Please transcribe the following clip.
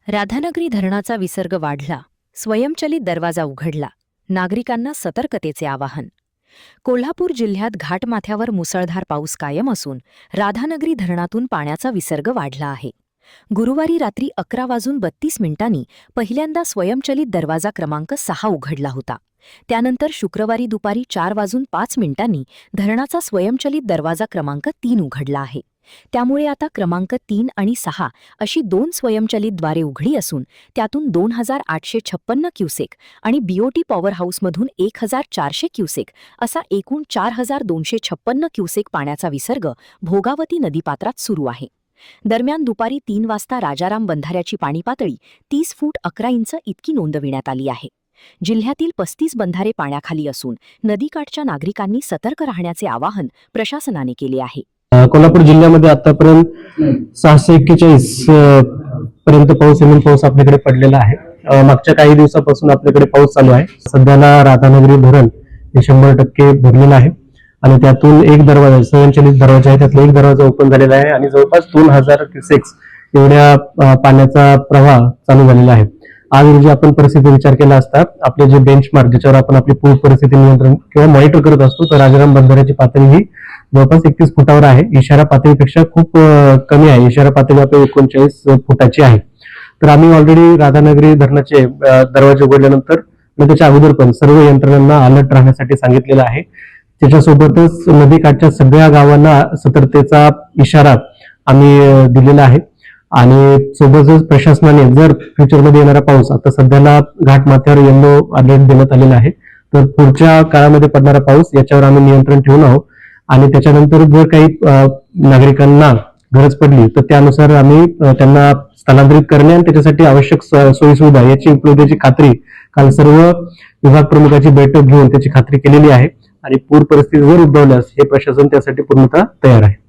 राधानगरी धरणाचा विसर्ग वाढला, स्वयंचलित दरवाजा उघडला, नागरिकांना सतर्कतेचे आवाहन. कोल्हापूर जिल्ह्यात घाटमाथ्यावर मुसळधार पाऊस कायम असून राधानगरी धरणातून पाण्याचा विसर्ग वाढला आहे. गुरुवारी रात्री 11:32 पहिल्यांदा स्वयंचलित दरवाजा क्रमांक 6 उघडला होता. त्यानंतर शुक्रवारी दुपारी 4:05 धरणाचा स्वयंचलित दरवाजा क्रमांक 3 उघडला आहे. त्यामुळे आता क्रमांक 3 आणि 6 अशी 2 स्वयंचलित द्वारे उघडी असून त्यातून 2856 क्युसेक आणि बीओटी पॉवर हाऊसमधून 1400 क्युसेक असा एकूण 4256 क्युसेक पाण्याचा विसर्ग भोगावती नदीपात्रात सुरू आहे. दरम्यान दुपारी 3 वाजता राजाराम बंधाऱ्याची पाणी पातळी 30 फूट 11 इंच इतकी नोंदविण्यात आली आहे. जिल्ह्यातील 35 बंधारे पाण्याखाली असून नदीकाठच्या नागरिकांनी सतर्क राहण्याचे आवाहन प्रशासनाने केले आहे. कोल्हापूर जिल्ह्यामध्ये आतापर्यंत 641 पर्यंत पाऊस आपल्याकडे पडलेला आहे. मागच्या काही दिवसापासून आपल्याकडे पाऊस चालू आहे. सध्याला राधानगरी धरण हे 100% भरलेलं आहे आणि त्यातून एक दरवाजा स्वयंचलित दरवाजा आहे, त्यातला एक दरवाजा ओपन झालेला आहे आणि जवळपास 2000 क्युसेक्स एवढ्या पाण्याचा प्रवाह चालू झालेला आहे. आज रोजी आपण परिस्थिती विचार केला असता आपले जे बेंचमार्क ज्याच्यावर आपण आपली पूर परिस्थिती नियंत्रण किंवा मॉनिटर करत असतो तर राजाराम बंधाऱ्याची पातळी ही जवळपास 31 फुटावर आहे. इशारा पातळीपेक्षा खूप कमी आहे. इशारा पातळी आपली 39 फुटाची आहे. तर आम्ही ऑलरेडी राधानगरी धरणाचे दरवाजे उघडल्यानंतर आणि त्याच्या अगोदर पण सर्व यंत्रणांना अलर्ट राहण्यासाठी सांगितलेलं आहे. त्याच्यासोबतच नदीकाठच्या सगळ्या गावांना सतर्कतेचा इशारा आम्ही दिलेला आहे आणि सोबतच प्रशासनाने जर फ्युचरमध्ये येणारा पाऊस आता सध्याला घाटमाथ्यावर येलो अलर्ट देण्यात आलेला आहे. तर पुढच्या काळामध्ये पडणारा पाऊस याच्यावर आम्ही नियंत्रण ठेवून आहोत आणि त्याच्यानंतर जर काही नागरिकांना गरज पडली तर त्यानुसार आम्ही त्यांना स्थलांतरित करणे आणि त्याच्यासाठी आवश्यक सोयीसुविधा याची उपलब्धतेची खात्री काल सर्व विभाग प्रमुखाची बैठक घेऊन त्याची खात्री केलेली आहे आणि पूर परिस्थिती जर उद्भवल्यास हे प्रशासन त्यासाठी पूर्णतः तयार आहे.